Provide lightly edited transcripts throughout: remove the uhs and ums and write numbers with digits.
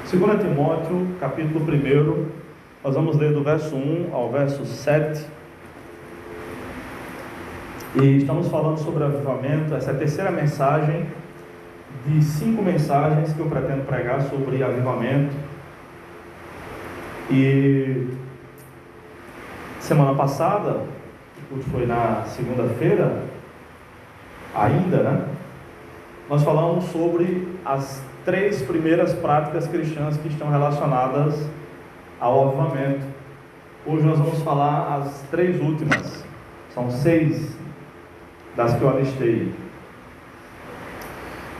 2 Timóteo, capítulo 1, nós vamos ler do verso 1 ao verso 7. E estamos falando sobre avivamento. Essa é a terceira mensagem de 5 mensagens que eu pretendo pregar sobre avivamento. E semana passada, que foi na segunda-feira, ainda, né? Nós falamos sobre as 3 primeiras práticas cristãs que estão relacionadas ao avivamento. Hoje nós vamos falar as 3 últimas. São 6 das que eu alistei.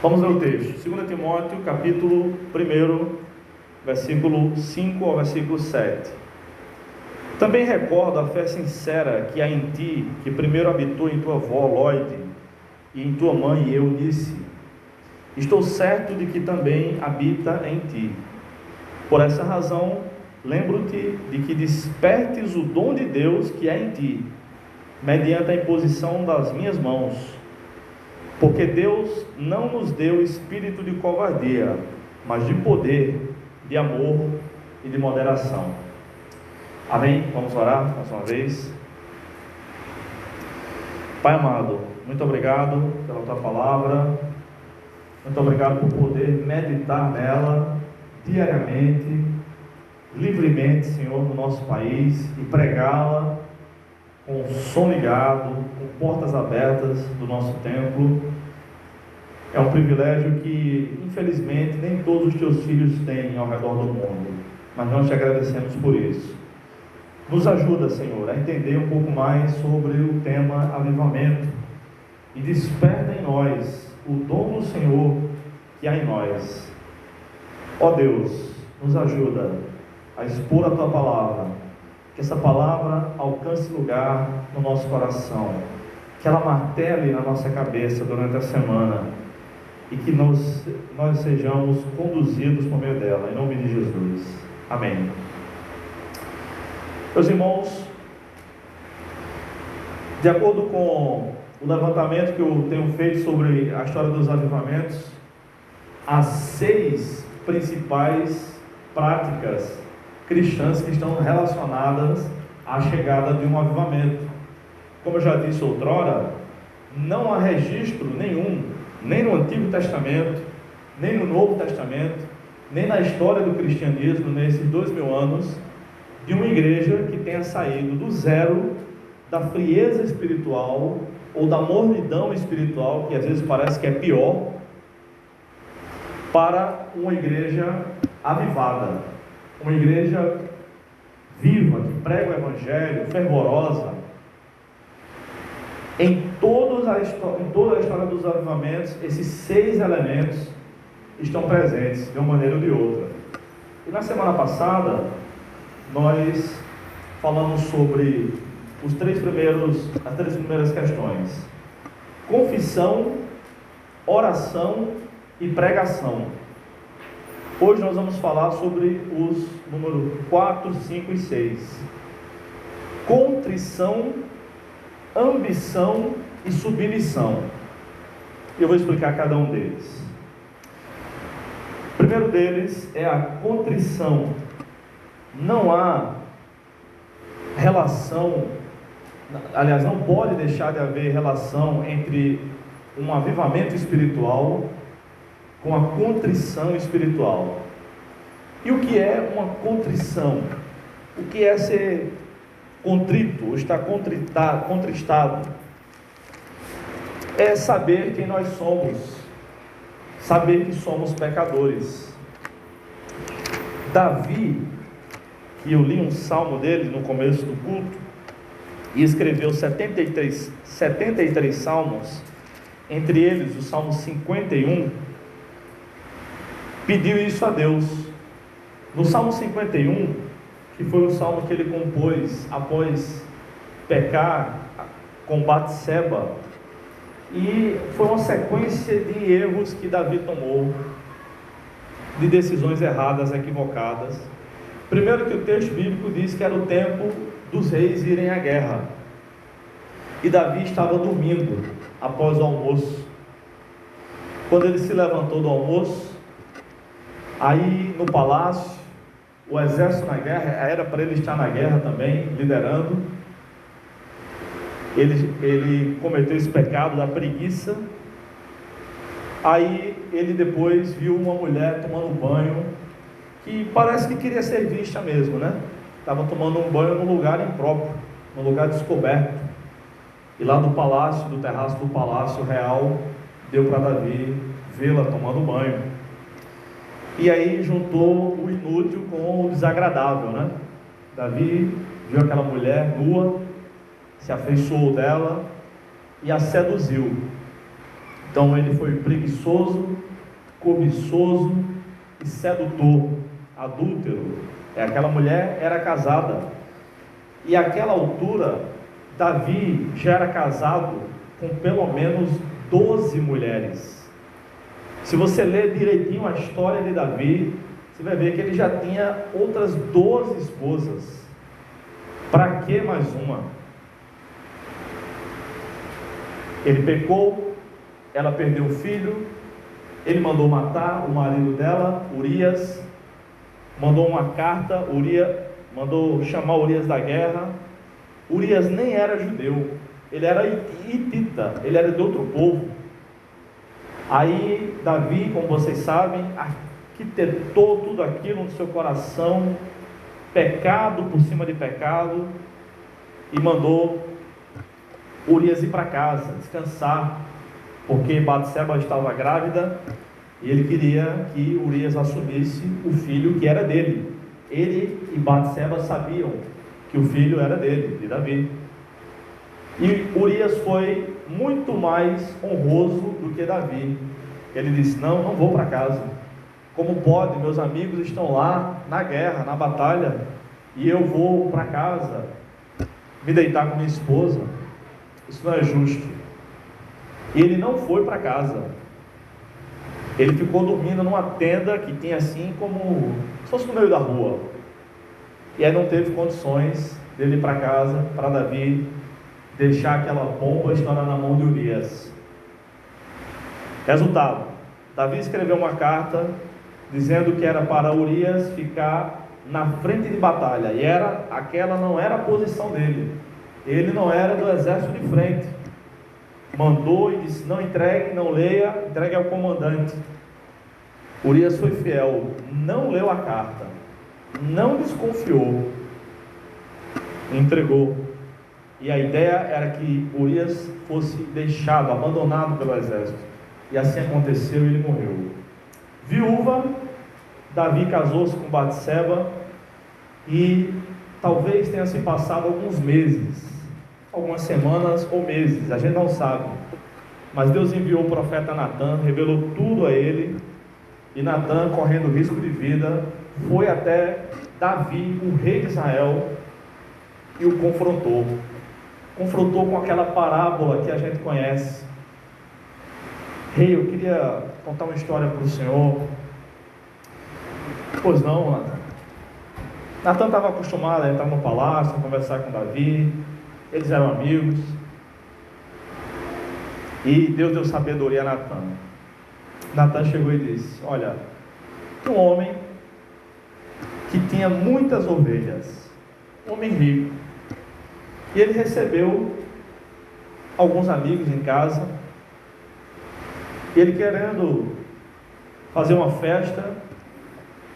Vamos ler o texto. 2 Timóteo, capítulo 1, versículo 5 ao versículo 7. Também recordo a fé sincera que há em ti, que primeiro habitou em tua avó Lóide e em tua mãe Eunice. Estou certo de que também habita em ti. Por essa razão, lembro-te de que despertes o dom de Deus que é em ti, mediante a imposição das minhas mãos. Porque Deus não nos deu espírito de covardia, mas de poder, de amor e de moderação. Amém? Vamos orar mais uma vez. Pai amado, muito obrigado pela tua palavra. Muito obrigado por poder meditar nela diariamente, livremente, Senhor, no nosso país e pregá-la com o som ligado, com portas abertas do nosso templo. É um privilégio que, infelizmente, nem todos os teus filhos têm ao redor do mundo, mas nós te agradecemos por isso. Nos ajuda, Senhor, a entender um pouco mais sobre o tema avivamento e desperta em nós o dom do Senhor que há em nós. Ó Deus, nos ajuda a expor a tua palavra, que essa palavra alcance lugar no nosso coração, que ela martele na nossa cabeça durante a semana e que nós sejamos conduzidos por meio dela, em nome de Jesus. Amém. Meus irmãos, de acordo com o levantamento que eu tenho feito sobre a história dos avivamentos, há 6 principais práticas cristãs que estão relacionadas à chegada de um avivamento. Como eu já disse outrora, não há registro nenhum, nem no Antigo Testamento, nem no Novo Testamento, nem na história do cristianismo, nesses 2000 anos, de uma igreja que tenha saído do zero, da frieza espiritual ou da mornidão espiritual, que às vezes parece que é pior, para uma igreja avivada, uma igreja viva, que prega o evangelho, fervorosa. Em toda a história dos avivamentos, esses 6 elementos estão presentes de uma maneira ou de outra. E na semana passada nós falamos sobre as 3 primeiras questões: confissão, oração e pregação. Hoje nós vamos falar sobre os números 4, 5 e 6. Contrição, ambição e submissão. Eu vou explicar cada um deles. O primeiro deles é a contrição. Não há relação, aliás, não pode deixar de haver relação entre um avivamento espiritual com a contrição espiritual. E o que é uma contrição? O que é ser contrito, ou estar contristado? É saber quem nós somos, saber que somos pecadores. Davi, que eu li um salmo dele no começo do culto, e escreveu 73 salmos, entre eles o Salmo 51, pediu isso a Deus. No Salmo 51, que foi o salmo que ele compôs após pecar com Batseba, e foi uma sequência de erros que Davi tomou, de decisões erradas, equivocadas. Primeiro, que o texto bíblico diz que era o tempo dos reis irem à guerra, e Davi estava dormindo após o almoço. Quando ele se levantou do almoço, Aí no palácio, o exército na guerra, era para ele estar na guerra também, liderando. Ele cometeu esse pecado da preguiça. Aí ele depois viu uma mulher tomando banho, que parece que queria ser vista mesmo, né? Estava tomando um banho num lugar impróprio, num lugar descoberto. E lá no palácio, do terraço do palácio real, deu para Davi vê-la tomando banho. E aí juntou o inútil com o desagradável, né? Davi viu aquela mulher nua, se afeiçoou dela e a seduziu. Então ele foi preguiçoso, cobiçoso e sedutor, adúltero. Aquela mulher era casada. E àquela altura, Davi já era casado com pelo menos 12 mulheres. Se você ler direitinho a história de Davi, você vai ver que ele já tinha outras 12 esposas. Para que mais uma? Ele pecou, ela perdeu o filho, ele mandou matar o marido dela, Urias, mandou uma carta, mandou chamar Urias da guerra. Urias nem era judeu, ele era hitita, ele era de outro povo. Aí Davi, como vocês sabem, arquitetou tudo aquilo no seu coração, pecado por cima de pecado, e mandou Urias ir para casa, descansar, porque Batseba estava grávida, e ele queria que Urias assumisse o filho que era dele. Ele e Batseba sabiam que o filho era dele, de Davi. E Urias foi muito mais honroso do que Davi. Ele disse: não vou para casa. Como pode? Meus amigos estão lá na guerra, na batalha, e eu vou para casa me deitar com minha esposa. Isso não é justo. E ele não foi para casa. Ele ficou dormindo numa tenda que tinha assim como se fosse no meio da rua. E aí não teve condições dele ir para casa, para Davi deixar aquela bomba estourar na mão de Urias. Resultado: Davi escreveu uma carta dizendo que era para Urias ficar na frente de batalha, e aquela não era a posição dele. Ele não era do exército de frente. Mandou e disse: não entregue, não leia, entregue ao comandante. Urias foi fiel, não leu a carta, não desconfiou, entregou. E a ideia era que Urias fosse deixado, abandonado pelo exército. E assim aconteceu, e ele morreu. Viúva, Davi casou-se com Batseba, e talvez tenha se passado alguns meses, algumas semanas ou meses, a gente não sabe. Mas Deus enviou o profeta Natã, revelou tudo a ele, e Natã, correndo risco de vida, foi até Davi, o rei de Israel, e o confrontou com aquela parábola que a gente conhece. Rei, eu queria contar uma história para o senhor. Pois não, Natã. Natã estava acostumado a entrar no palácio, a conversar com Davi, eles eram amigos, e Deus deu sabedoria a Natã. Natã chegou e disse: olha, um homem que tinha muitas ovelhas, um homem rico, e ele recebeu alguns amigos em casa, e ele querendo fazer uma festa,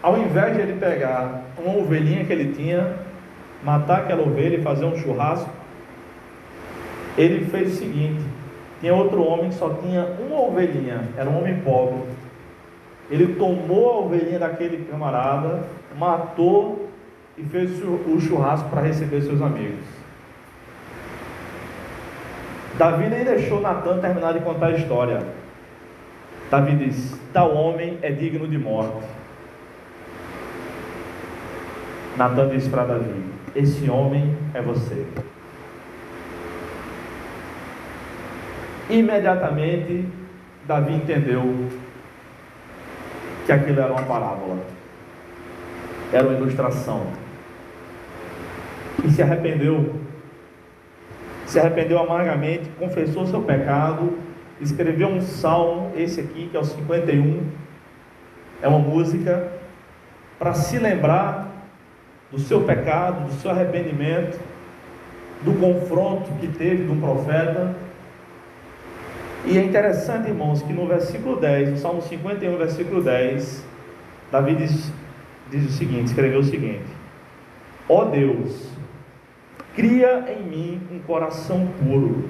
ao invés de ele pegar uma ovelhinha que ele tinha, matar aquela ovelha e fazer um churrasco, ele fez o seguinte: tinha outro homem que só tinha uma ovelhinha, era um homem pobre. Ele tomou a ovelhinha daquele camarada, matou e fez o churrasco para receber seus amigos. Davi nem deixou Natã terminar de contar a história. Davi disse: tal homem é digno de morte. Natã disse para Davi: esse homem é você. Imediatamente Davi entendeu que aquilo era uma parábola, era uma ilustração, e se arrependeu amargamente, confessou seu pecado, escreveu um salmo, esse aqui que é o 51, É uma música para se lembrar do seu pecado, do seu arrependimento, do confronto que teve de um profeta. E é interessante, irmãos, que no versículo 10, no Salmo 51, versículo 10, Davi diz o seguinte, escreveu o seguinte: ó Deus, cria em mim um coração puro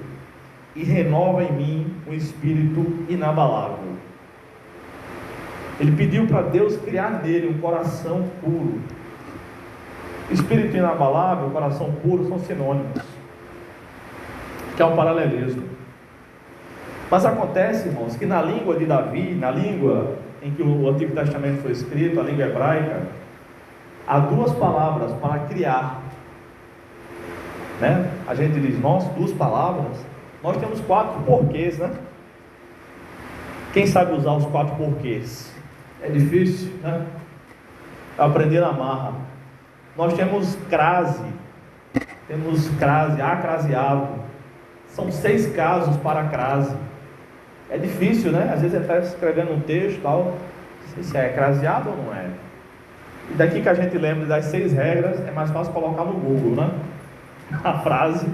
e renova em mim um espírito inabalável. Ele pediu para Deus criar nele um coração puro. Espírito inabalável e coração puro são sinônimos, que é um paralelismo. Mas acontece, irmãos, que na língua de Davi, na língua em que o Antigo Testamento foi escrito, a língua hebraica, há duas palavras para criar, né? A gente diz, nós, duas palavras, nós temos 4 porquês, né? Quem sabe usar os 4 porquês? É difícil, né? Aprender na marra. Nós temos crase, acraseado. São 6 casos para crase. É difícil, né? Às vezes ele está escrevendo um texto e tal, não sei se é craseado ou não é. E daqui que a gente lembra das 6 regras, é mais fácil colocar no Google, né? A frase.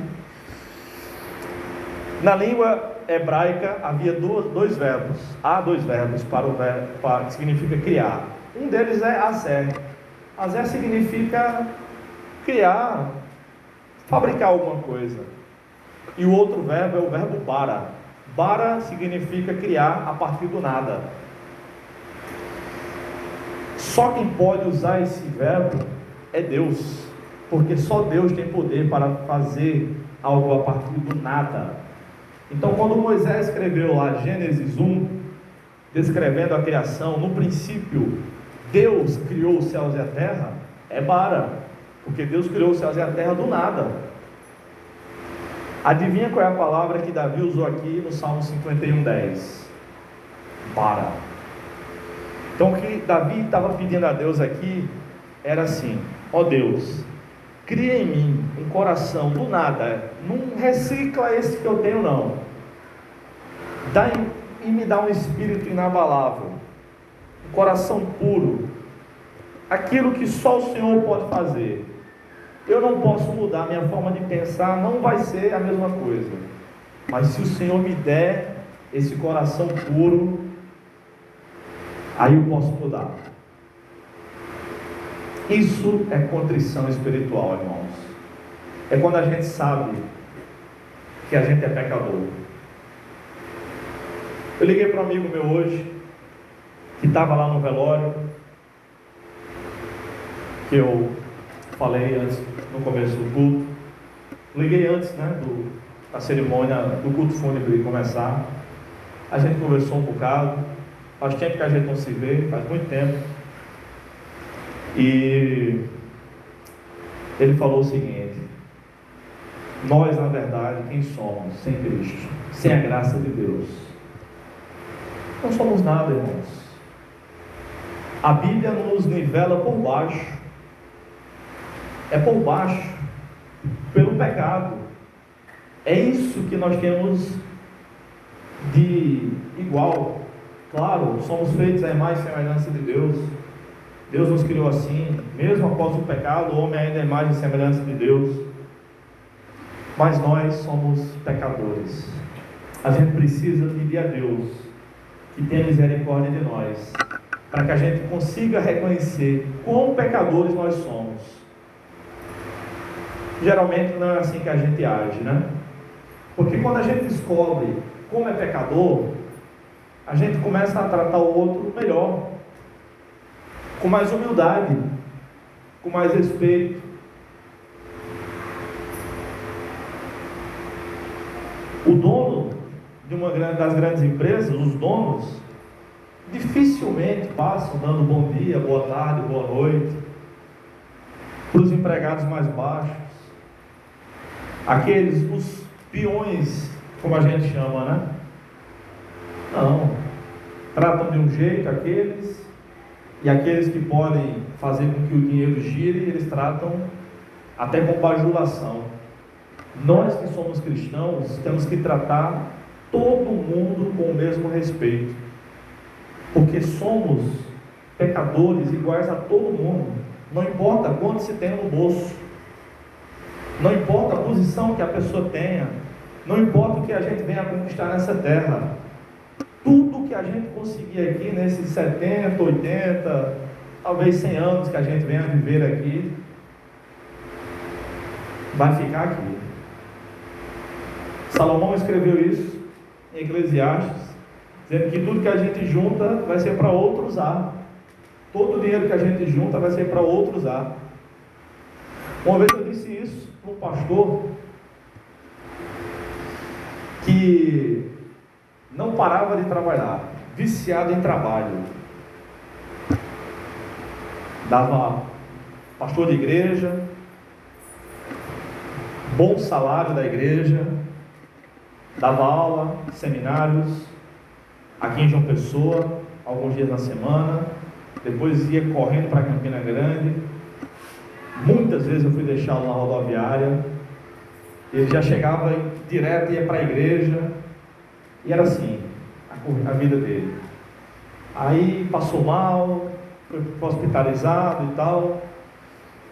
Na língua hebraica havia dois verbos. Há 2 verbos que significa criar. Um deles é azé. Azé significa criar, fabricar alguma coisa. E o outro verbo é o verbo bara. Bara significa criar a partir do nada. Só quem pode usar esse verbo é Deus, porque só Deus tem poder para fazer algo a partir do nada. Então, quando Moisés escreveu lá Gênesis 1, descrevendo a criação, no princípio Deus criou os céus e a terra, é bara, porque Deus criou os céus e a terra do nada. Adivinha qual é a palavra que Davi usou aqui no Salmo 51:10? Bara. Então o que Davi estava pedindo a Deus aqui era assim: ó Deus, cria em mim um coração do nada, não recicla esse que eu tenho não, e me dá um espírito inabalável, um coração puro, aquilo que só o Senhor pode fazer. Eu não posso mudar, minha forma de pensar não vai ser a mesma coisa, mas se o Senhor me der esse coração puro, aí eu posso mudar. Isso é contrição espiritual, irmãos. É quando a gente sabe que a gente é pecador. Eu liguei para um amigo meu hoje, que estava lá no velório, que eu falei antes, no começo do culto. Liguei antes, né, da cerimônia do culto fúnebre começar. A gente conversou um bocado. Faz tempo que a gente não se vê, faz muito tempo. E ele falou o seguinte: nós, na verdade, quem somos sem Cristo, sem a graça de Deus? Não somos nada, irmãos. A Bíblia nos nivela por baixo. É por baixo, pelo pecado. É isso que nós temos de igual. Claro, somos feitos à imagem e semelhança de Deus. Deus nos criou assim. Mesmo após o pecado, o homem ainda é a imagem e semelhança de Deus. Mas nós somos pecadores. A gente precisa pedir a Deus que tenha misericórdia de nós, para que a gente consiga reconhecer quão pecadores nós somos. Geralmente não é assim que a gente age, né? Porque quando a gente descobre como é pecador, a gente começa a tratar o outro melhor, com mais humildade, com mais respeito. O dono de das grandes empresas, os donos, dificilmente passam dando bom dia, boa tarde, boa noite para os empregados mais baixos. Os peões, como a gente chama, né? Não, tratam de um jeito aqueles, e aqueles que podem fazer com que o dinheiro gire, eles tratam até com bajulação. Nós que somos cristãos, temos que tratar todo mundo com o mesmo respeito, porque somos pecadores iguais a todo mundo. Não importa quanto se tem no bolso, não importa a posição que a pessoa tenha, não importa o que a gente venha a conquistar nessa terra. Tudo que a gente conseguir aqui nesses 70, 80, talvez 100 anos que a gente venha a viver aqui, vai ficar aqui. Salomão escreveu isso em Eclesiastes, dizendo que tudo que a gente junta vai ser para outro usar. Todo o dinheiro que a gente junta vai ser para outro usar. Uma vez eu disse isso para um pastor que não parava de trabalhar, viciado em trabalho. Dava pastor de igreja, bom salário da igreja, dava aula, seminários, aqui em João Pessoa, alguns dias na semana, depois ia correndo para Campina Grande. Muitas vezes eu fui deixá-lo na rodoviária, ele já chegava direto, ia para a igreja, e era assim, a vida dele. Aí passou mal, foi hospitalizado e tal,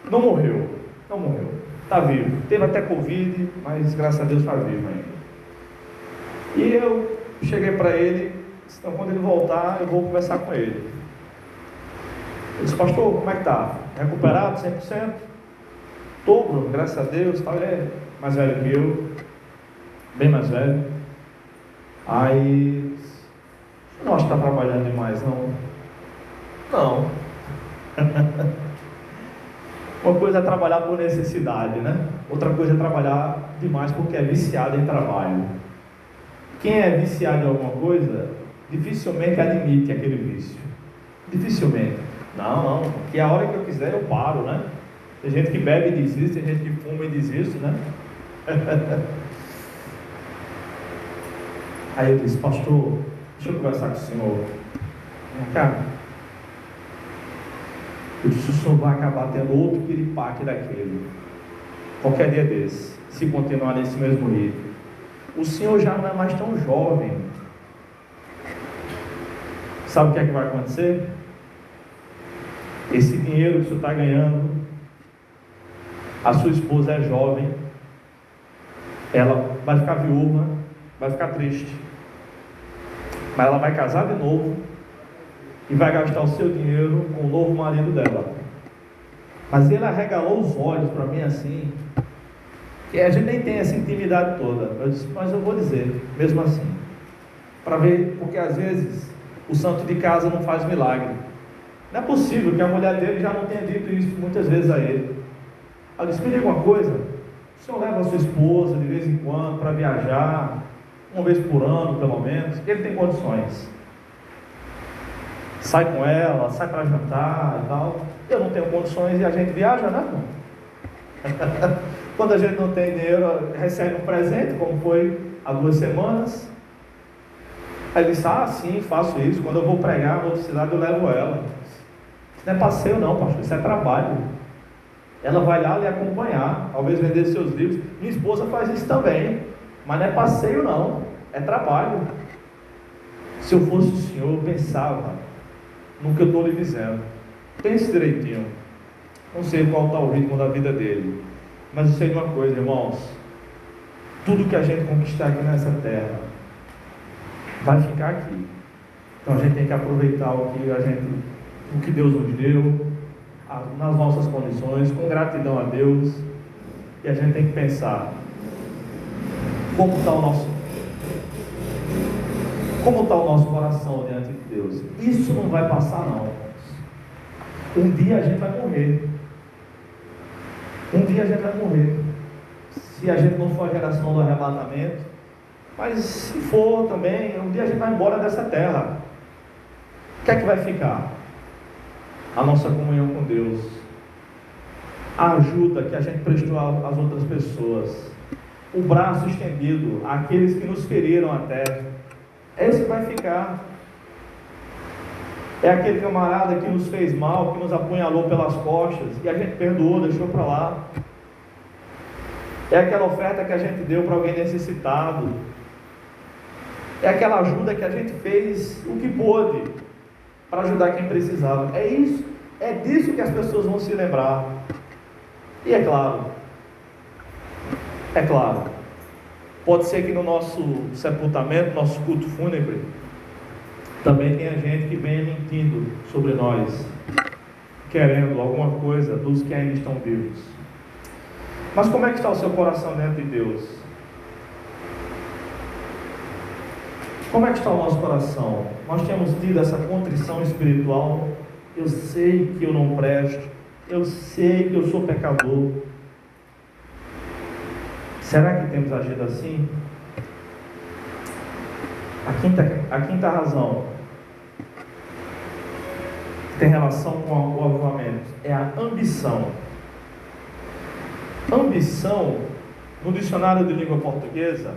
não morreu, está vivo, teve até Covid, mas graças a Deus está vivo ainda. E eu cheguei para ele, então quando ele voltar eu vou conversar com ele. Ele disse: pastor, como é que está? Recuperado 100%? Estou, graças a Deus. Ele é mais velho que eu, bem mais velho. Aí, não acho que está trabalhando demais, não. Não. Uma coisa é trabalhar por necessidade, né? Outra coisa é trabalhar demais porque é viciado em trabalho. Quem é viciado em alguma coisa, dificilmente admite aquele vício. Dificilmente. Não, porque a hora que eu quiser eu paro, né? Tem gente que bebe e desiste, tem gente que fuma e desiste, né? Aí eu disse: pastor, deixa eu conversar com o senhor. Cara, eu disse: o senhor vai acabar tendo outro piripaque daquele, qualquer dia desse, se continuar nesse mesmo ritmo. O senhor já não é mais tão jovem. Sabe o que é que vai acontecer? Esse dinheiro que o senhor está ganhando, a sua esposa é jovem, ela vai ficar viúva, vai ficar triste, mas ela vai casar de novo e vai gastar o seu dinheiro com o novo marido dela. Mas ele arregalou os olhos para mim assim, que a gente nem tem essa intimidade toda. Eu disse: mas eu vou dizer, mesmo assim, para ver, porque às vezes o santo de casa não faz milagre. Não é possível que a mulher dele já não tenha dito isso muitas vezes a ele. Ela disse: me diga uma coisa, o senhor leva a sua esposa de vez em quando para viajar, uma vez por ano pelo menos? Ele tem condições, sai com ela, sai para jantar e tal. Eu não tenho condições e a gente viaja, né? Quando a gente não tem dinheiro, recebe um presente, como foi há 2 semanas. Aí ele disse: ah, sim, faço isso. Quando eu vou pregar na outra cidade, eu levo ela. Isso não é passeio não, pastor, isso é trabalho. Ela vai lá lhe acompanhar, talvez vender seus livros. Minha esposa faz isso também, mas não é passeio não, é trabalho. Se eu fosse o senhor, eu pensava no que eu estou lhe dizendo. Pense direitinho. Não sei qual está o ritmo da vida dele, mas eu sei de uma coisa, irmãos: tudo que a gente conquistar aqui nessa terra vai ficar aqui. Então a gente tem que aproveitar o que Deus nos deu, nas nossas condições, com gratidão a Deus. E a gente tem que pensar como está o nosso coração diante de Deus. Isso não vai passar não. Um dia a gente vai morrer. Se a gente não for a geração do arrebatamento, mas se for também, um dia a gente vai embora dessa terra. O que é que vai ficar? A nossa comunhão com Deus, a ajuda que a gente prestou às outras pessoas, o braço estendido àqueles que nos feriram até. Esse vai ficar. É aquele camarada que nos fez mal, que nos apunhalou pelas costas e a gente perdoou, deixou para lá. É aquela oferta que a gente deu para alguém necessitado. É aquela ajuda que a gente fez o que pôde para ajudar quem precisava. É isso, é disso que as pessoas vão se lembrar. E é claro, pode ser que no nosso sepultamento, nosso culto fúnebre, também tenha gente que venha mentindo sobre nós, querendo alguma coisa dos que ainda estão vivos. Mas como é que está o seu coração dentro de Deus? Como é que está o nosso coração? Nós temos tido essa contrição espiritual. Eu sei que eu não presto, eu sei que eu sou pecador. Será que temos agido assim? A quinta razão tem relação com o avivamento é a ambição. Ambição, no dicionário de língua portuguesa,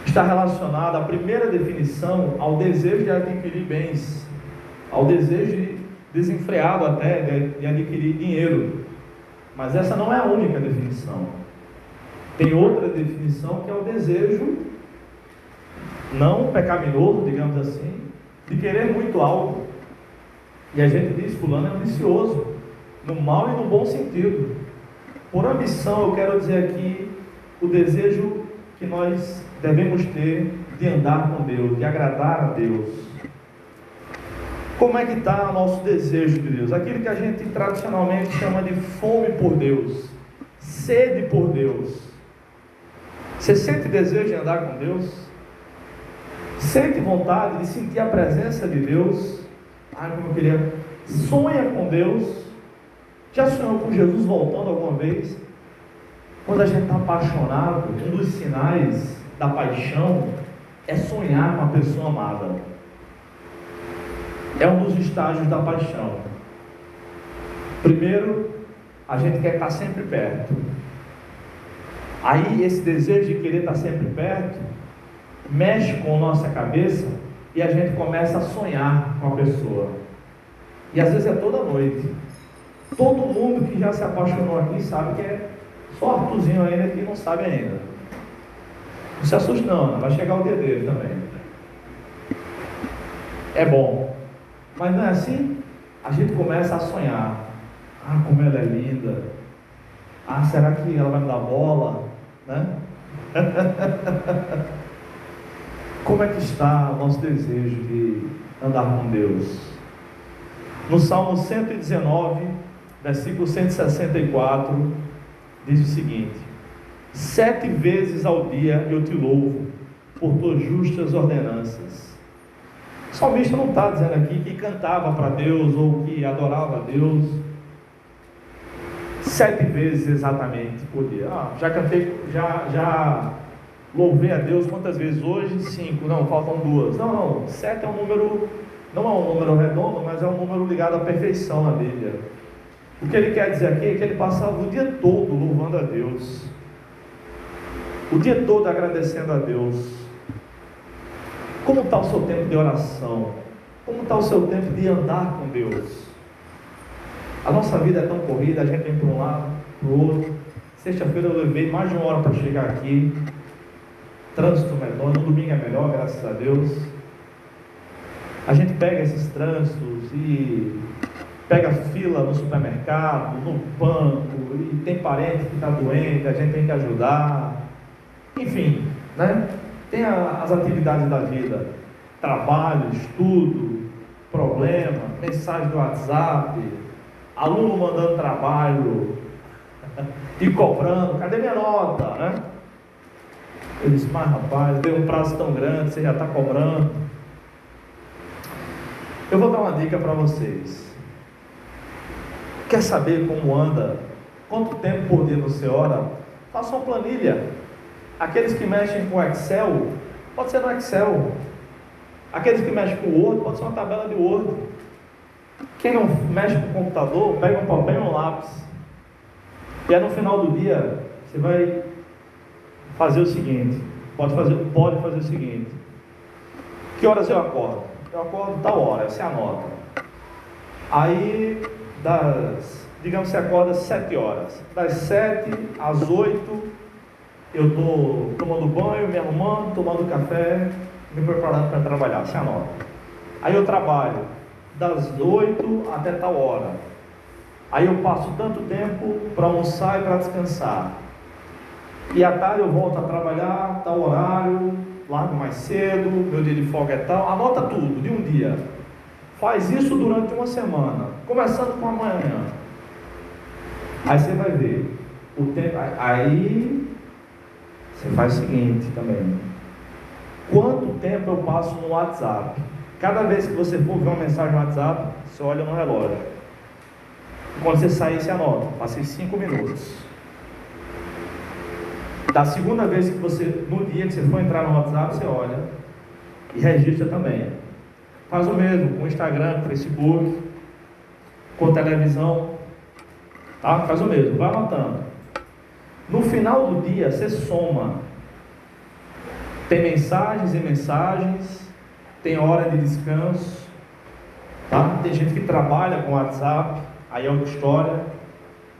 está relacionada à primeira definição ao desejo de adquirir bens, ao desejo desenfreado até de adquirir dinheiro. Mas essa não é a única definição. Tem outra definição que é o desejo não pecaminoso, digamos assim, de querer muito algo. E a gente diz, fulano é ambicioso, no mau e no bom sentido. Por ambição, eu quero dizer aqui o desejo que nós devemos ter de andar com Deus, de agradar a Deus. Como é que está o nosso desejo de Deus? Aquilo que a gente tradicionalmente chama de fome por Deus, sede por Deus. Você sente desejo de andar com Deus? Sente vontade de sentir a presença de Deus? Como eu queria. Sonha com Deus? Já sonhou com Jesus voltando alguma vez? Quando a gente está apaixonado, um dos sinais da paixão é sonhar com a pessoa amada. É um dos estágios da paixão. Primeiro, a gente quer estar sempre perto. Aí esse desejo de querer estar sempre perto mexe com a nossa cabeça e a gente começa a sonhar com a pessoa. E às vezes é toda noite. Todo mundo que já se apaixonou aqui sabe que é só Arthurzinho ainda que não sabe ainda. Não se assuste não, Ana, vai chegar o dia dele também. É bom. Mas não é assim? A gente começa a sonhar. Como ela é linda. Será que ela vai me dar bola? Né? Como é que está o nosso desejo de andar com Deus? No Salmo 119, versículo 164, diz o seguinte: 7 vezes ao dia eu te louvo por tuas justas ordenanças. O salmista não está dizendo aqui que cantava para Deus ou que adorava a Deus 7 vezes exatamente por dia. Já cantei, já louvei a Deus quantas vezes hoje? 5, não, faltam 2. Não, 7 é um número, não é um número redondo, mas é um número ligado à perfeição na Bíblia. O que ele quer dizer aqui é que ele passava o dia todo louvando a Deus, o dia todo agradecendo a Deus. Como está o seu tempo de oração? Como está o seu tempo de andar com Deus? A nossa vida é tão corrida, a gente vem para um lado, para o outro. Sexta-feira eu levei mais de 1 hora para chegar aqui. Trânsito menor, no domingo é melhor, graças a Deus. A gente pega esses trânsitos e pega fila no supermercado, no banco, e tem parente que está doente, a gente tem que ajudar. Enfim, né? Tem as atividades da vida, trabalho, estudo, problema, mensagem do WhatsApp, aluno mandando trabalho e cobrando, cadê minha nota, né? Eu disse, mas rapaz, deu um prazo tão grande, você já está cobrando. Eu vou dar uma dica para vocês. Quer saber como anda? Quanto tempo por dia você ora? Faça uma planilha. Aqueles que mexem com Excel, pode ser no Excel. Aqueles que mexem com Word, pode ser uma tabela de Word. Quem não mexe com o computador, pega um papel e um lápis. E aí no final do dia, você vai fazer o seguinte. Pode fazer o seguinte. Que horas eu acordo? Eu acordo tal hora, você anota. Aí, digamos que você acorda às 7 horas. Das 7 às 8, eu estou tomando banho, me arrumando, tomando café, me preparando para trabalhar. Você anota. Aí eu trabalho das 8 até tal hora. Aí eu passo tanto tempo para almoçar e para descansar. E à tarde eu volto a trabalhar, tal horário, largo mais cedo, meu dia de folga é tal. Anota tudo de um dia. Faz isso durante uma semana, começando com amanhã. Aí você vai ver o tempo. Aí você faz o seguinte também: quanto tempo eu passo no WhatsApp? Cada vez que você for ver uma mensagem no WhatsApp, você olha no relógio. Quando você sair, você anota: passei 5 minutos. Da segunda vez que você, no dia que você for entrar no WhatsApp, você olha e registra também. Faz o mesmo com o Instagram, com o Facebook, com a televisão, tá? Faz o mesmo, vai anotando. No final do dia, você soma. Tem mensagens e mensagens, tem hora de descanso, tá? Tem gente que trabalha com o WhatsApp, aí é outra história.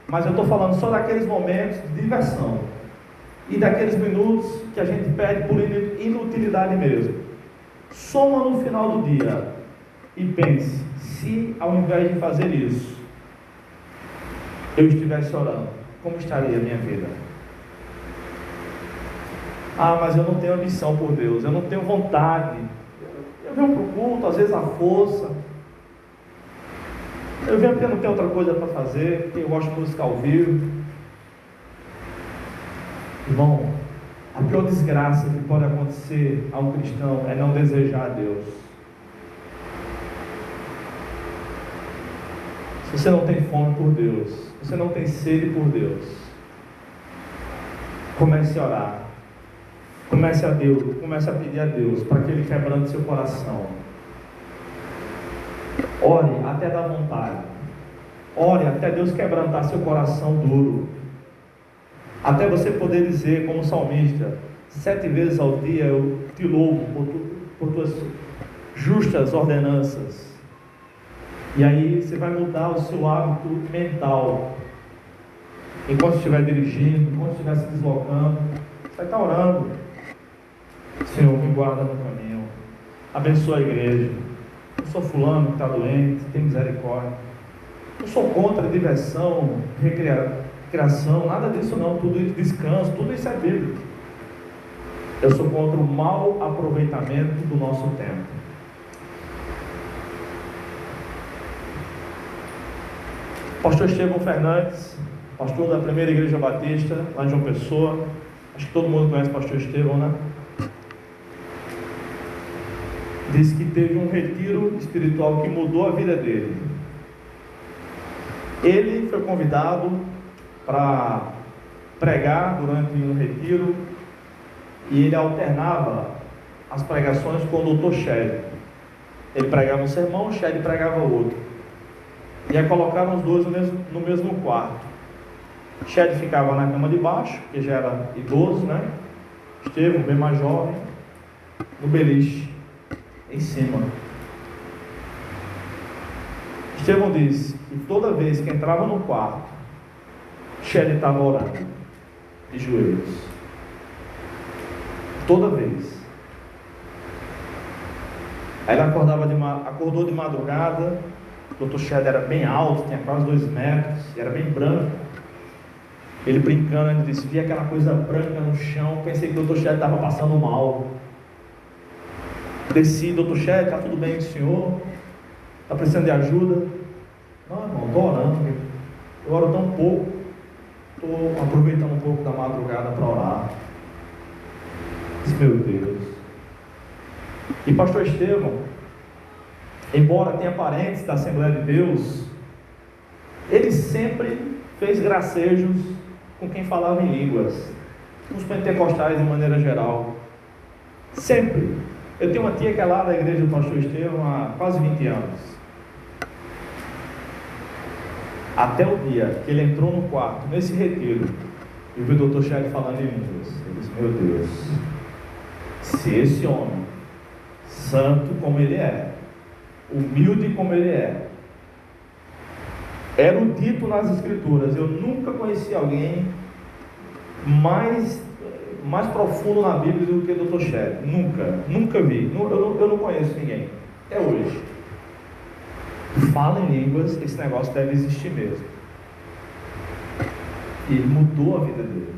Mas eu estou falando só daqueles momentos de diversão e daqueles minutos que a gente perde por inutilidade mesmo. Soma no final do dia e pense: se ao invés de fazer isso, eu estivesse orando, como estaria a minha vida? Ah, mas eu não tenho ambição por Deus, eu não tenho vontade. Eu venho para o culto, às vezes à força. Eu venho porque eu não tenho outra coisa para fazer, porque eu gosto de música ao vivo. Irmão, a pior desgraça que pode acontecer a um cristão é não desejar a Deus. Se você não tem fome por Deus, se você não tem sede por Deus, comece a orar. Comece a pedir a Deus para que Ele quebrante seu coração. Ore até dar vontade. Ore até Deus quebrantar seu coração duro. Até você poder dizer, como salmista: 7 vezes ao dia eu te louvo por tuas justas ordenanças. E aí você vai mudar o seu hábito mental. Enquanto estiver dirigindo, enquanto estiver se deslocando, você vai estar orando: Senhor, me guarda no caminho, abençoa a igreja. Eu sou fulano que está doente, tem misericórdia. Eu sou contra a diversão, recreação, nada disso não, tudo isso, descanso, tudo isso é bíblico. Eu sou contra o mau aproveitamento do nosso tempo. Pastor Estevão Fernandes, pastor da Primeira Igreja Batista, lá de João Pessoa. Acho que todo mundo conhece o pastor Estevão, né? Disse que teve um retiro espiritual que mudou a vida dele. Ele foi convidado para pregar durante um retiro e ele alternava as pregações com o Dr. Shed. Ele pregava um sermão, o Shed pregava outro. E aí colocaram os dois no mesmo quarto. Shed ficava na cama de baixo, que já era idoso, né? Estevão, bem mais jovem, no beliche, em cima. Estevão disse que toda vez que entrava no quarto, Shed estava orando, de joelhos. Toda vez. Aí ele acordou de madrugada. O Dr. Shed era bem alto, tinha quase 2 metros, e era bem branco. Ele brincando, ele disse: vi aquela coisa branca no chão, pensei que o Dr. Shed estava passando mal. Desci: Dr. Shed, está tudo bem com o senhor? Está precisando de ajuda? Não, irmão, estou orando. Eu oro tão pouco, estou aproveitando um pouco da madrugada para orar. Disse: meu Deus. E pastor Estevão, embora tenha parentes da Assembleia de Deus, ele sempre fez gracejos com quem falava em línguas, com os pentecostais de maneira geral. Sempre. Eu tenho uma tia que é lá da igreja do pastor Estevão há quase 20 anos. Até o dia que ele entrou no quarto, nesse retiro, e viu o Dr. Shed falando em línguas. Ele disse: meu Deus, se esse homem, santo como ele é, humilde como ele é, erudito nas escrituras, eu nunca conheci alguém mais profundo na Bíblia do que o Dr. Shed. Nunca vi. Eu não conheço ninguém até hoje. fala em línguas, esse negócio deve existir mesmo. E ele mudou a vida dele.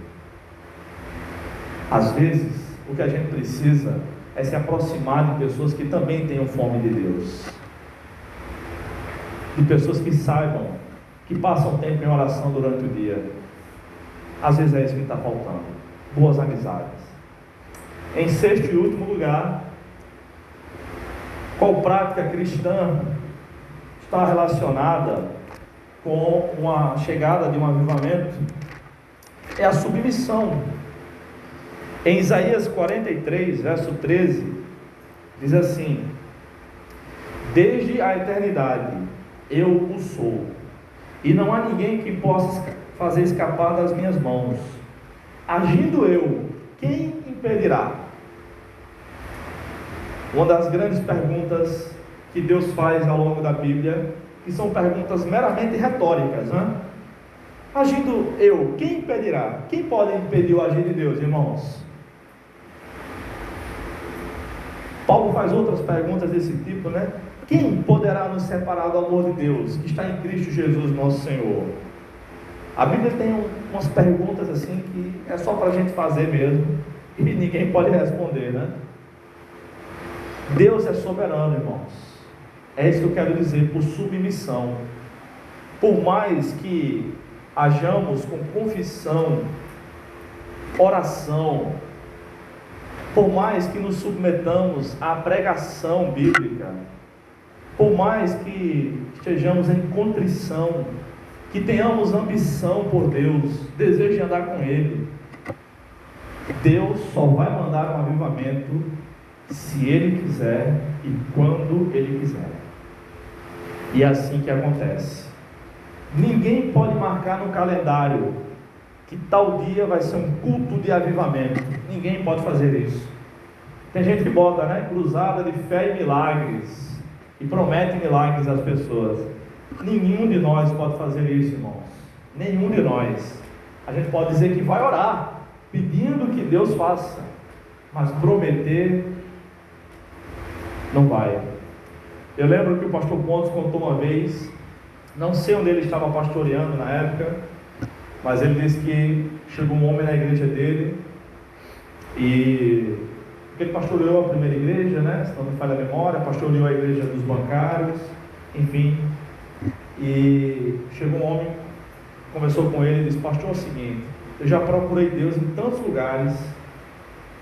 Às vezes, o que a gente precisa é se aproximar de pessoas que também tenham fome de Deus, de pessoas que saibam, que passam tempo em oração durante o dia. Às vezes é isso que está faltando, boas amizades. Em sexto e último lugar, qual prática cristã está relacionada com uma chegada de um avivamento? É a submissão. Em Isaías 43, verso 13, diz assim: desde a eternidade eu o sou, e não há ninguém que possa fazer escapar das minhas mãos. Agindo eu, quem impedirá? Uma das grandes perguntas que Deus faz ao longo da Bíblia, que são perguntas meramente retóricas, né? Agindo eu, quem impedirá? Quem pode impedir o agir de Deus, irmãos? Paulo faz outras perguntas desse tipo, né? Quem poderá nos separar do amor de Deus, que está em Cristo Jesus, nosso Senhor? A Bíblia tem umas perguntas assim, que é só para a gente fazer mesmo, e ninguém pode responder, né? Deus é soberano, irmãos. É isso que eu quero dizer, por submissão. Por mais que hajamos com confissão, oração, por mais que nos submetamos à pregação bíblica, por mais que estejamos em contrição, que tenhamos ambição por Deus, desejo de andar com Ele, Deus só vai mandar um avivamento se Ele quiser e quando Ele quiser. E é assim que acontece. Ninguém pode marcar no calendário que tal dia vai ser um culto de avivamento. Ninguém pode fazer isso. Tem gente que bota, né, cruzada de fé e milagres, e promete milagres às pessoas. Nenhum de nós pode fazer isso, irmãos. Nenhum de nós. A gente pode dizer que vai orar, pedindo que Deus faça, mas prometer não vai. Eu lembro que o pastor Pontes contou uma vez, não sei onde ele estava pastoreando na época, mas ele disse que chegou um homem na igreja dele, e ele pastoreou a primeira igreja, né, se não me falha a memória, pastoreou a igreja dos bancários, enfim, e chegou um homem, conversou com ele e disse: pastor, é o seguinte, eu já procurei Deus em tantos lugares,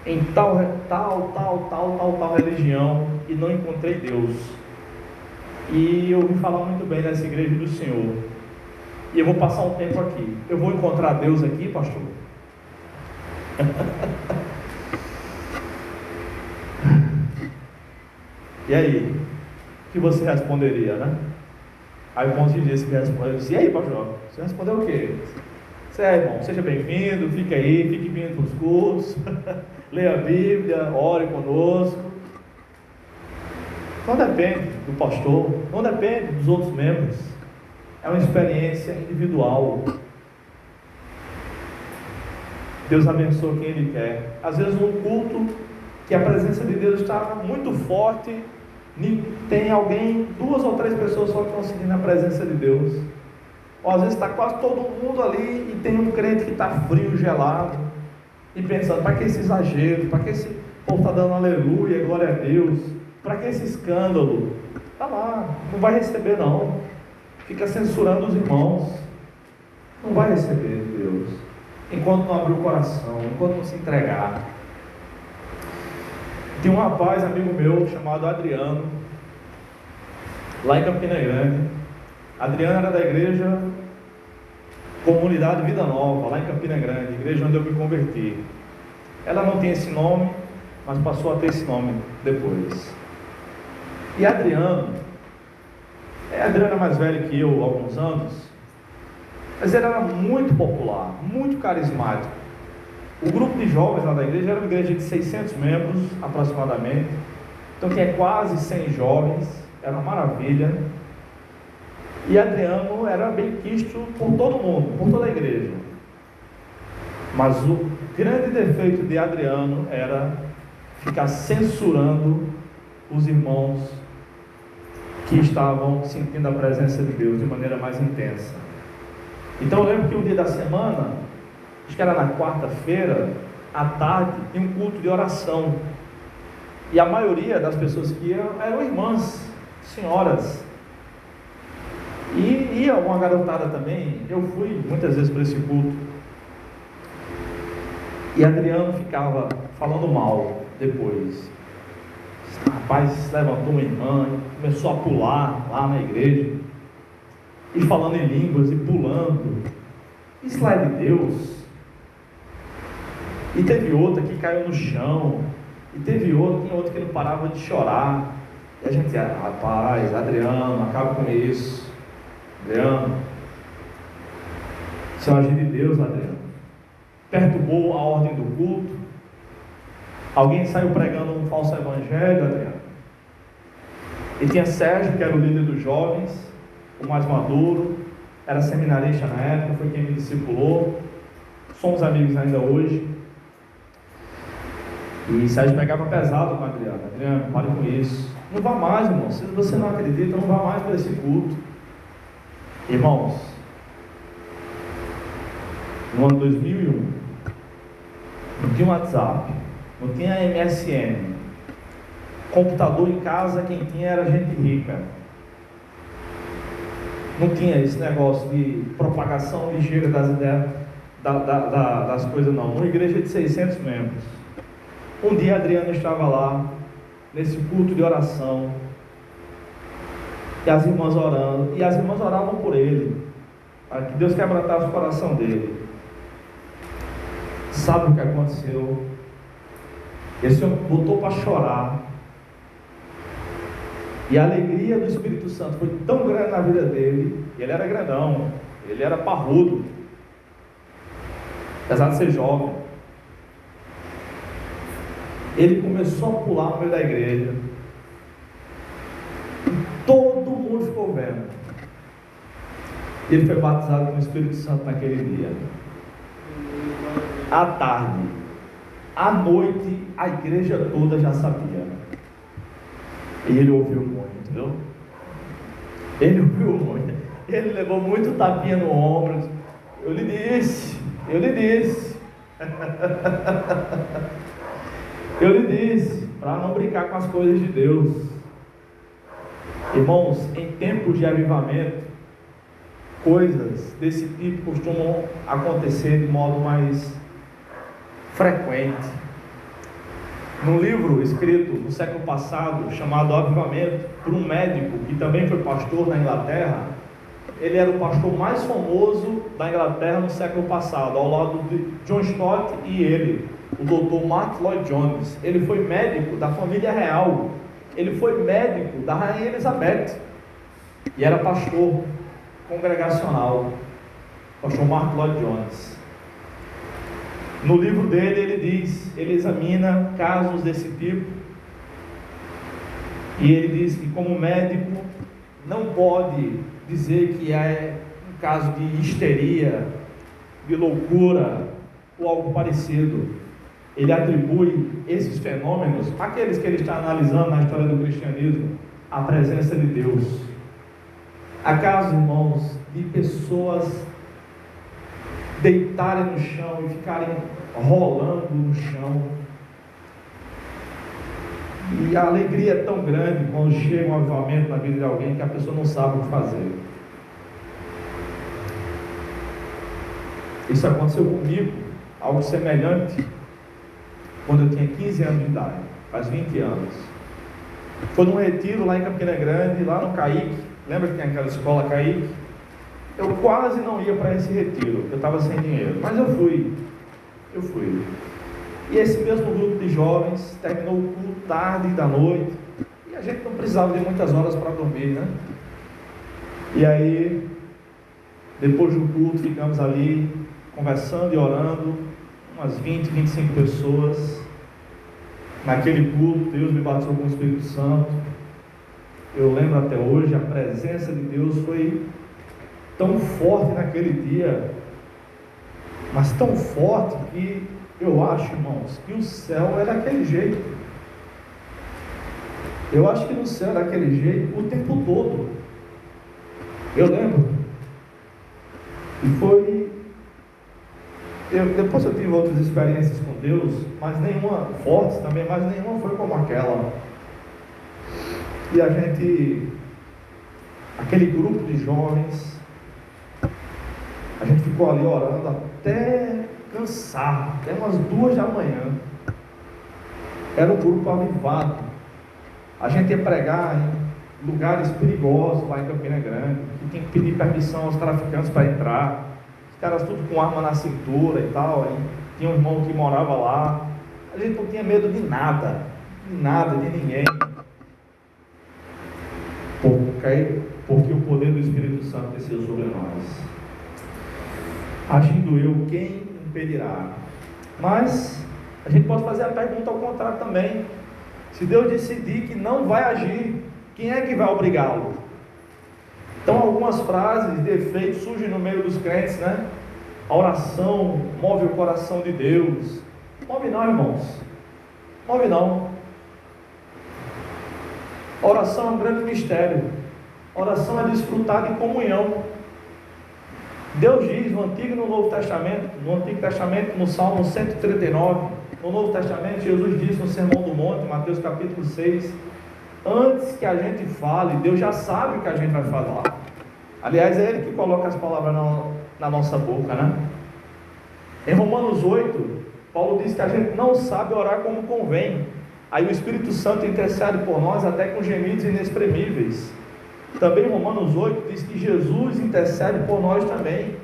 em tal religião, e não encontrei Deus, e eu ouvi falar muito bem dessa igreja do Senhor, e eu vou passar um tempo aqui. Eu vou encontrar Deus aqui, pastor? E aí? O que você responderia, né? Aí o Ponte disse que respondeu. Eu disse: e aí, pastor? Você respondeu o quê? Irmão, seja bem-vindo, fique aí, fique vindo para os cursos, leia a Bíblia, ore conosco. Não depende do pastor, não depende dos outros membros. É uma experiência individual. Deus abençoa quem Ele quer. Às vezes um culto que a presença de Deus está muito forte, tem alguém, 2 ou 3 pessoas só que estão sentindo a presença de Deus. Ou às vezes está quase todo mundo ali e tem um crente que está frio, gelado, e pensando: para que esse exagero? Para que esse povo está dando aleluia, glória a Deus? Para que esse escândalo? Está lá, não vai receber não. Fica censurando os irmãos. Não vai receber de Deus enquanto não abrir o coração, enquanto não se entregar. Tem um rapaz, amigo meu, chamado Adriano, lá em Campina Grande. Adriano era da igreja Comunidade Vida Nova, lá em Campina Grande, igreja onde eu me converti. Ela não tem esse nome, mas passou a ter esse nome depois. E Adriano era mais velho que eu há alguns anos, mas ele era muito popular, muito carismático. O grupo de jovens lá da igreja era uma igreja de 600 membros aproximadamente, então tinha quase 100 jovens, era uma maravilha. E Adriano era bem quisto por todo mundo, por toda a igreja. Mas o grande defeito de Adriano era ficar censurando os irmãos que estavam sentindo a presença de Deus de maneira mais intensa. Então eu lembro que um dia da semana, acho que era na quarta-feira, à tarde, tinha um culto de oração. E a maioria das pessoas que iam eram irmãs, senhoras. E ia uma garotada também. Eu fui muitas vezes para esse culto. E Adriano ficava falando mal depois. Rapaz, levantou uma irmã, começou a pular lá na igreja, e falando em línguas e pulando. Isso lá é de Deus. E teve outra que caiu no chão, e teve outra, tinha outra que não parava de chorar. E a gente, rapaz, Adriano, acaba com isso. Adriano, isso é um agir de Deus, Adriano. Perturbou a ordem do culto. Alguém saiu pregando um falso evangelho, Adriano. E tinha Sérgio, que era o líder dos jovens, o mais maduro, era seminarista na época, foi quem me discipulou. Somos amigos ainda hoje. E Sérgio pegava pesado com Adriano. Adriano, pare com isso. Não vá mais, irmão. Se você não acredita, não vá mais para esse culto. Irmãos, no ano 2001, não tinha WhatsApp, não tinha MSN, computador em casa, quem tinha era gente rica. Não tinha esse negócio de propagação ligeira das ideias, das coisas não. Uma igreja de 600 membros. Um dia Adriano estava lá, nesse culto de oração, e as irmãs orando, e as irmãs oravam por ele, para que Deus quebrantasse o coração dele. Sabe o que aconteceu? Esse homem botou para chorar, e a alegria do Espírito Santo foi tão grande na vida dele. Ele era grandão, ele era parrudo, apesar de ser jovem. Ele começou a pular no meio da igreja, e todo mundo ficou vendo. Ele foi batizado com o Espírito Santo naquele dia. À tarde, à noite, a igreja toda já sabia. E ele ouviu muito, viu? Ele ouviu muito. Ele levou muito tapinha no ombro. Eu lhe disse. Eu lhe disse, para não brincar com as coisas de Deus. Irmãos, em tempos de avivamento, coisas desse tipo costumam acontecer de modo mais frequente. Num livro escrito no século passado, chamado Avivamento, por um médico que também foi pastor na Inglaterra, ele era o pastor mais famoso da Inglaterra no século passado, ao lado de John Stott e ele, o Dr. Mark Lloyd Jones. Ele foi médico da família real, ele foi médico da Rainha Elizabeth, e era pastor congregacional, pastor Mark Lloyd Jones. No livro dele ele examina casos desse tipo, e ele diz que como médico não pode dizer que é um caso de histeria, de loucura ou algo parecido. Ele atribui esses fenômenos, aqueles que ele está analisando na história do cristianismo, à presença de Deus. Há casos, irmãos, de pessoas deitarem no chão e ficarem rolando no chão, e a alegria é tão grande quando chega um avivamento na vida de alguém que a pessoa não sabe o que fazer. Isso aconteceu comigo, algo semelhante, quando eu tinha 15 anos de idade, faz 20 anos. Foi num retiro lá em Campina Grande, lá no Caique. Lembra que tem aquela escola Caique? Eu quase não ia para esse retiro, eu estava sem dinheiro, mas eu fui. E esse mesmo grupo de jovens terminou o culto tarde da noite, e a gente não precisava de muitas horas para dormir, né? E aí, depois do culto, ficamos ali conversando e orando, umas 20, 25 pessoas. Naquele culto, Deus me batizou com o Espírito Santo. Eu lembro até hoje, a presença de Deus foi tão forte naquele dia, mas tão forte que eu acho, irmãos, que o céu é daquele jeito. Eu acho que no céu é daquele jeito o tempo todo. Eu lembro. E foi... depois eu tive outras experiências com Deus, mas nenhuma forte também, mas nenhuma foi como aquela. E a gente, aquele grupo de jovens, a gente ficou ali orando até cansar, até umas 2 da manhã. Era um grupo avivado. A gente ia pregar em lugares perigosos lá em Campina Grande, que tinha que pedir permissão aos traficantes para entrar. Os caras tudo com arma na cintura e tal. Aí tinha um irmão que morava lá. A gente não tinha medo de nada, de ninguém. Porque o poder do Espírito Santo desceu sobre nós. Agindo eu, quem impedirá? Mas a gente pode fazer a pergunta ao contrário também. Se Deus decidir que não vai agir, quem é que vai obrigá-lo? Então algumas frases de efeito surgem no meio dos crentes, né? A oração move o coração de Deus. Move não, irmãos. Move não. A oração é um grande mistério. A oração é desfrutar de comunhão. Deus diz no Antigo e no Novo Testamento, no Antigo Testamento, no Salmo 139, no Novo Testamento, Jesus diz no Sermão do Monte, Mateus capítulo 6, antes que a gente fale, Deus já sabe o que a gente vai falar. Aliás, é Ele que coloca as palavras na nossa boca, né? Em Romanos 8, Paulo diz que a gente não sabe orar como convém. Aí o Espírito Santo intercede por nós até com gemidos inexprimíveis. Também Romanos 8 diz que Jesus intercede por nós também.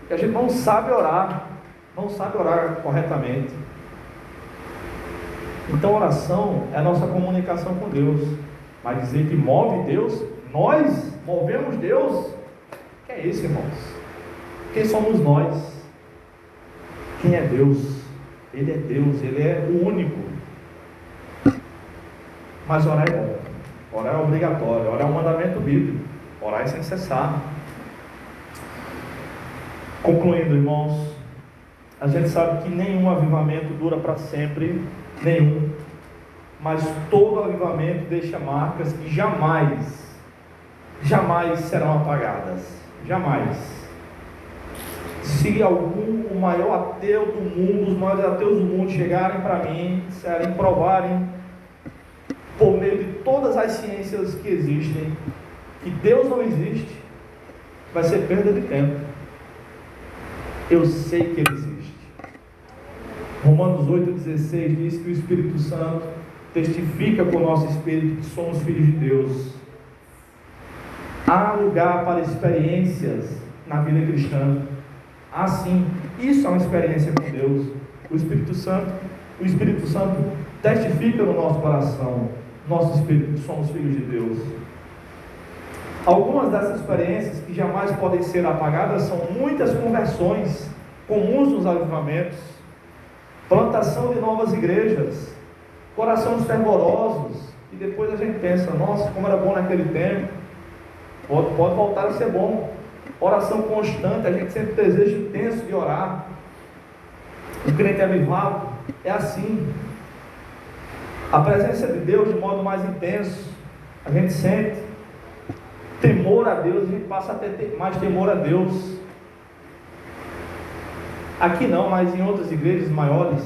Que a gente não sabe orar corretamente. Então oração é a nossa comunicação com Deus. Mas dizer que move Deus, nós movemos Deus, que é isso, irmãos? Quem somos nós? Quem é Deus? Ele é Deus, Ele é o único. Mas orar é bom, orar é obrigatório, orar é um mandamento bíblico, orar é sem cessar. Concluindo, irmãos, a gente sabe que nenhum avivamento dura para sempre, nenhum, mas todo avivamento deixa marcas que jamais serão apagadas, jamais. Se o maior ateu do mundo, os maiores ateus do mundo chegarem para mim, disserem, provarem, por meio de todas as ciências que existem, que Deus não existe, vai ser perda de tempo. Eu sei que Ele existe. Romanos 8,16 diz que o Espírito Santo testifica com o nosso espírito que somos filhos de Deus. Há lugar para experiências na vida cristã. Há sim, isso é uma experiência com Deus. O Espírito Santo testifica no nosso coração, nosso espírito, que somos filhos de Deus. Algumas dessas experiências que jamais podem ser apagadas são muitas conversões comuns nos avivamentos, plantação de novas igrejas, corações fervorosos, e depois a gente pensa, nossa, como era bom naquele tempo, pode voltar a ser bom. Oração constante, a gente sempre deseja intenso de orar. O crente avivado é assim. A presença de Deus de modo mais intenso, a gente sente temor a Deus, a gente passa a ter mais temor a Deus. Aqui não, mas em outras igrejas maiores,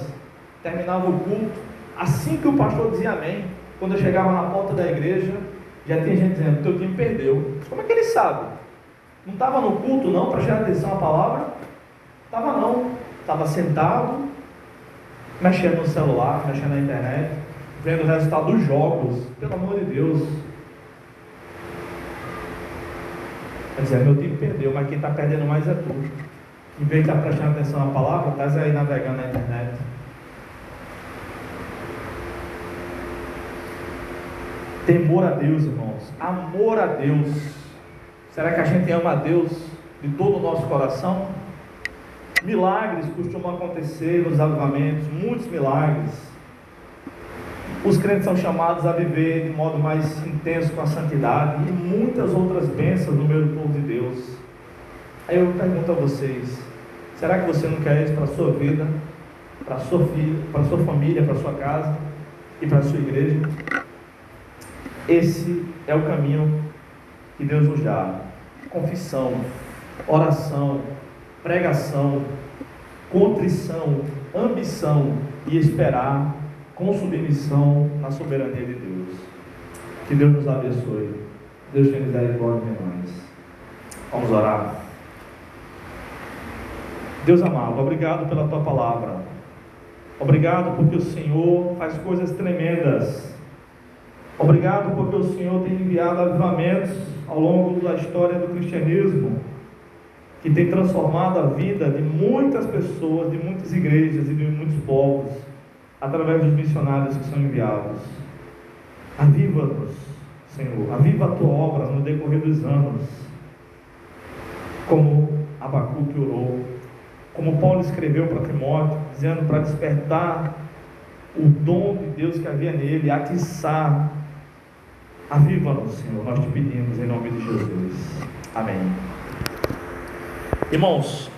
terminava o culto, assim que o pastor dizia amém, quando eu chegava na porta da igreja, já tinha gente dizendo, teu time perdeu. Como é que ele sabe? Não estava no culto não, prestando atenção à palavra? Estava não, estava sentado, mexendo no celular, mexendo na internet, vendo o resultado dos jogos, pelo amor de Deus. Quer dizer, meu time perdeu, mas quem está perdendo mais é tu. Em vez de estar prestando atenção na palavra, estás aí navegando na internet. Temor a Deus, irmãos, amor a Deus. Será que a gente ama a Deus de todo o nosso coração? Milagres costumam acontecer nos avivamentos, muitos milagres. Os crentes são chamados a viver de modo mais intenso com a santidade e muitas outras bênçãos no meio do povo de Deus. Aí eu pergunto a vocês, será que você não quer isso para a sua vida, para a sua família, para a sua casa e para a sua igreja? Esse é o caminho que Deus nos dá: confissão, oração, pregação, contrição, ambição e esperar com submissão na soberania de Deus. Que Deus nos abençoe. Deus tenha misericórdia de nós. Vamos orar. Deus amado, obrigado pela Tua palavra. Obrigado porque o Senhor faz coisas tremendas. Obrigado porque o Senhor tem enviado avivamentos ao longo da história do cristianismo, que tem transformado a vida de muitas pessoas, de muitas igrejas e de muitos povos, através dos missionários que são enviados. Aviva-nos, Senhor, aviva a Tua obra no decorrer dos anos, como Abacuque orou, como Paulo escreveu para Timóteo, dizendo para despertar o dom de Deus que havia nele, atiçar. Aviva-nos, Senhor, nós te pedimos em nome de Jesus. Amém. Irmãos,